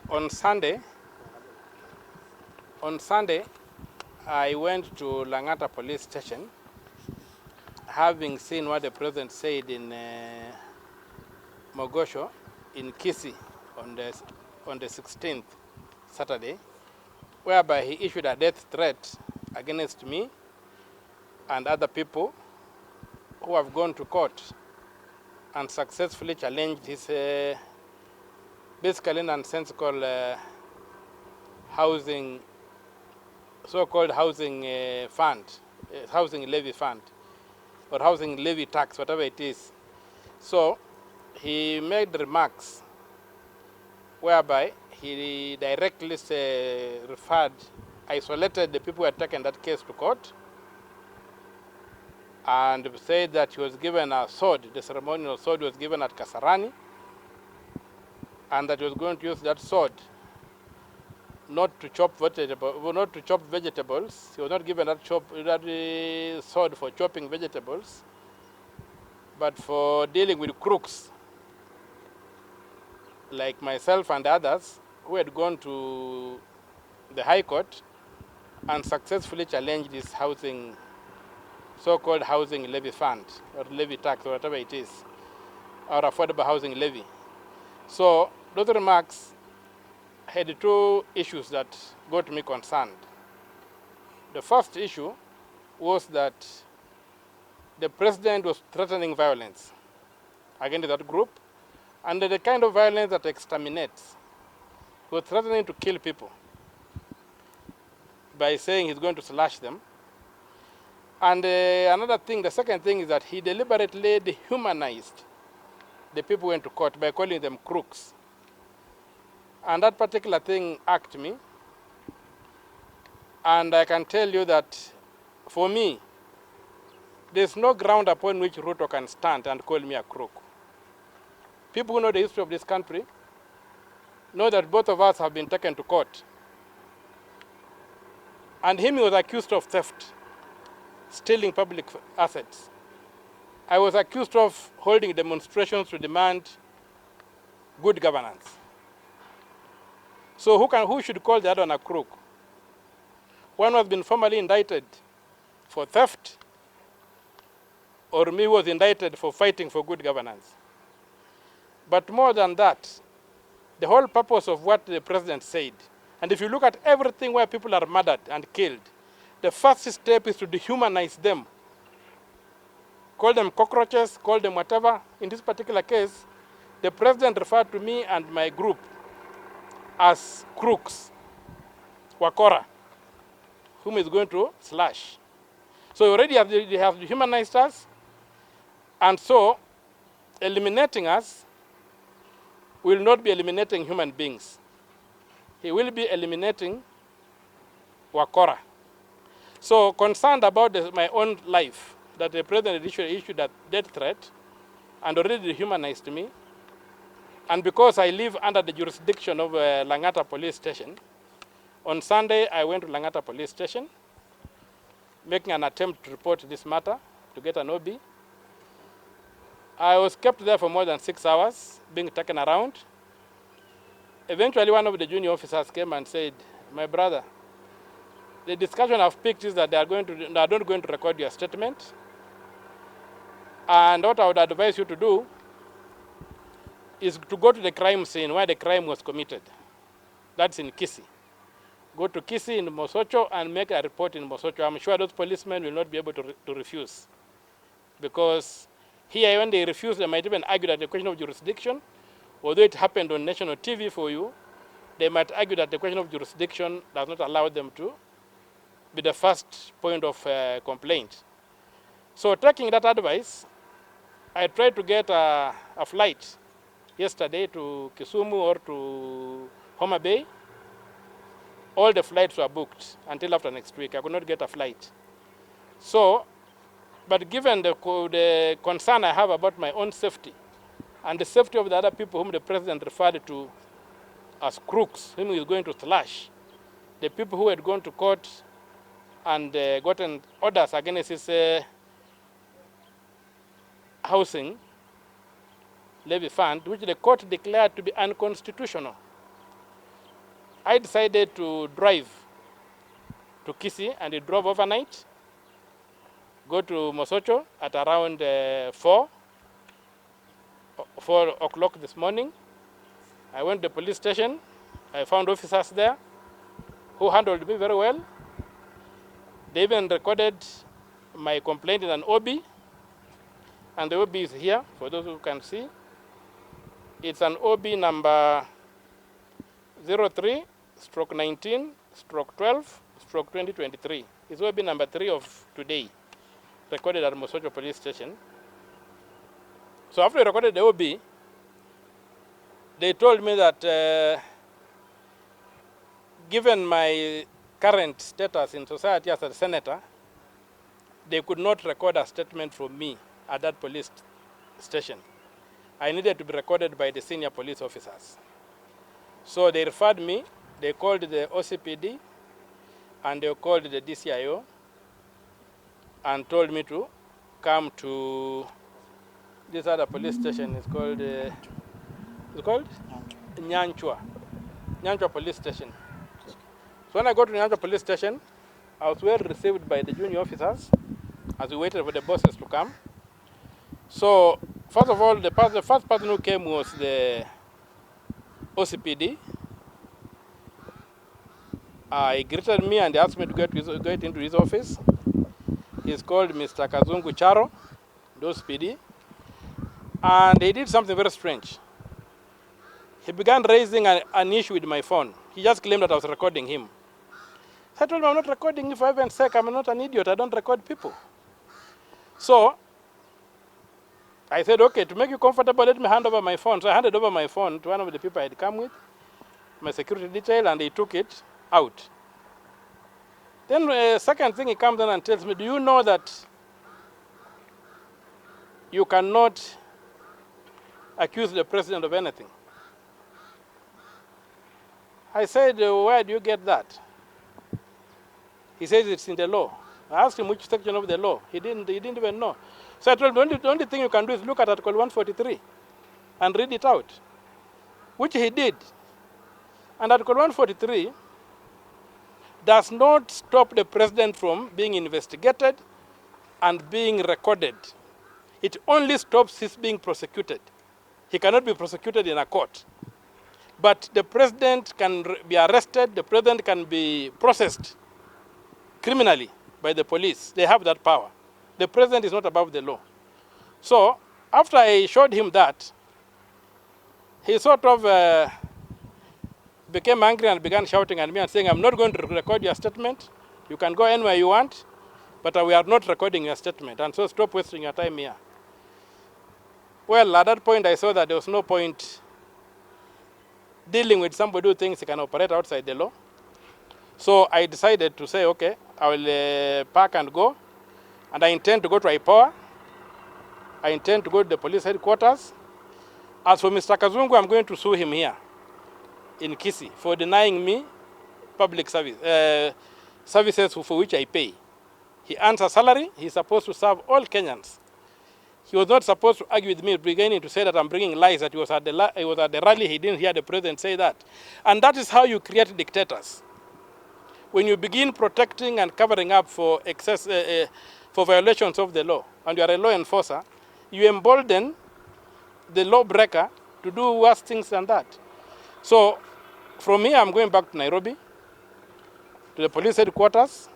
On Sunday, I went to Langata police station, having seen what the president said in Mogosho in Kisii on the 16th, Saturday, whereby he issued a death threat against me and other people who have gone to court and successfully challenged his basically nonsensical housing, so-called housing fund, housing levy fund, or housing levy tax, whatever it is. So he made remarks whereby he directly isolated the people who had taken that case to court, and said that he was given a sword, the ceremonial sword was given at Kasarani, and that he was going to use that sword not to chop vegetables. He was not given that sword for chopping vegetables, but for dealing with crooks like myself and others who had gone to the High Court and successfully challenged this housing, so-called housing levy fund, or levy tax, or whatever it is, or affordable housing levy. So those remarks had two issues that got me concerned. The first issue was that the president was threatening violence against that group, and the kind of violence that exterminates. He was threatening to kill people by saying he's going to slash them. And another thing, the second thing, is that he deliberately dehumanized the people who went to court by calling them crooks. And that particular thing irked me. And I can tell you that, for me, there's no ground upon which Ruto can stand and call me a crook. People who know the history of this country know that both of us have been taken to court. And him, he was accused of theft, stealing public assets. I was accused of holding demonstrations to demand good governance. So who should call the other one a crook? One who has been formally indicted for theft, or me who was indicted for fighting for good governance. But more than that, the whole purpose of what the president said, and if you look at everything where people are murdered and killed, the first step is to dehumanize them. Call them cockroaches, call them whatever. In this particular case, the president referred to me and my group as crooks, wakora, whom is going to slash. So already they have dehumanized us, and so eliminating us will not be eliminating human beings. He will be eliminating wakora. So concerned about my own life, that the president issued that death threat and already dehumanized me, and because I live under the jurisdiction of Langata police station, on Sunday I went to Langata police station, making an attempt to report this matter, to get an OB. I was kept there for more than 6 hours, being taken around. Eventually, one of the junior officers came and said, "My brother, the discussion I've picked is that they are not going to record your statement. And what I would advise you to do is to go to the crime scene where the crime was committed. That's in Kisii. Go to Kisii in Mosocho and make a report in Mosocho. I'm sure those policemen will not be able to refuse. Because here, when they refuse, they might even argue that the question of jurisdiction, although it happened on national TV for you, they might argue that the question of jurisdiction does not allow them to be the first point of complaint. So taking that advice, I tried to get a flight yesterday to Kisumu or to Homa Bay. All the flights were booked until after next week. I could not get a flight. So, but given the concern I have about my own safety and the safety of the other people whom the president referred to as crooks, whom he is going to slash, the people who had gone to court and gotten orders against his housing levy fund, which the court declared to be unconstitutional. I decided to drive to Kisii, and he drove overnight, go to Mosocho at around 4 o'clock this morning. I went to the police station. I found officers there who handled me very well. They even recorded my complaint in an OB, and the OB is here for those who can see. It's an OB number 03/19/12/2023. It's OB number 3 of today, recorded at Mosocho police station. So after I recorded the OB, they told me that given my current status in society as a senator, they could not record a statement from me at that police station. I needed to be recorded by the senior police officers. So they referred me, they called the OCPD, and they called the DCIO, and told me to come to this other police station. It's called Nyanchwa police station. So when I got to Nyanchwa police station, I was well received by the junior officers as we waited for the bosses to come. So first of all, the first person who came was the OCPD. He greeted me and asked me to get into his office. He's called Mr. Kazungu Charo, the OCPD. And he did something very strange. He began raising an issue with my phone. He just claimed that I was recording him. So I told him, I'm not recording you for heaven's sake. I'm not an idiot. I don't record people. So I said, okay, to make you comfortable, let me hand over my phone. So I handed over my phone to one of the people I had come with, my security detail, and they took it out. Then the second thing, he comes in and tells me, do you know that you cannot accuse the president of anything? I said, where do you get that? He says it's in the law. I asked him which section of the law. He didn't even know. So I told him, the only thing you can do is look at Article 143 and read it out, which he did. And Article 143 does not stop the president from being investigated and being recorded. It only stops his being prosecuted. He cannot be prosecuted in a court. But the president can be arrested, the president can be processed criminally by the police. They have that power. The president is not above the law. So after I showed him that, he sort of became angry and began shouting at me and saying, I'm not going to record your statement. You can go anywhere you want, but we are not recording your statement. And so stop wasting your time here. Well, at that point, I saw that there was no point dealing with somebody who thinks he can operate outside the law. So I decided to say, okay, I will pack and go. And I intend to go to IPOA. I intend to go to the police headquarters. As for Mr. Kazungu, I'm going to sue him here in Kisii for denying me public services for which I pay. He earns a salary. He's supposed to serve all Kenyans. He was not supposed to argue with me, beginning to say that I'm bringing lies, that he was at the rally, he didn't hear the president say that. And that is how you create dictators. When you begin protecting and covering up for for violations of the law, and you are a law enforcer, you embolden the lawbreaker to do worse things than that. So from here, I'm going back to Nairobi, to the police headquarters.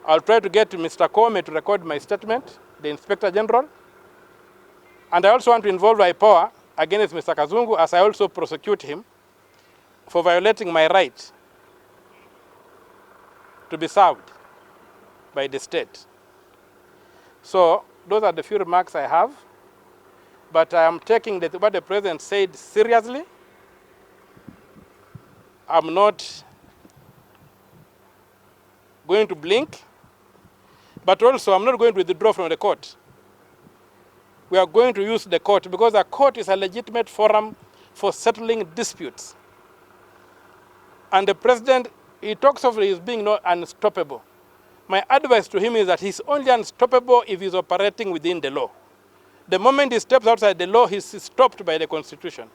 I'll try to get to Mr. Kome to record my statement, the Inspector General. And I also want to involve IPOA against Mr. Kazungu, as I also prosecute him for violating my right to be served by the state. So those are the few remarks I have. But I am taking what the president said seriously. I'm not going to blink. But also, I'm not going to withdraw from the court. We are going to use the court because the court is a legitimate forum for settling disputes. And the president, he talks of his being not unstoppable. My advice to him is that he's only unstoppable if he's operating within the law. The moment he steps outside the law, he's stopped by the Constitution.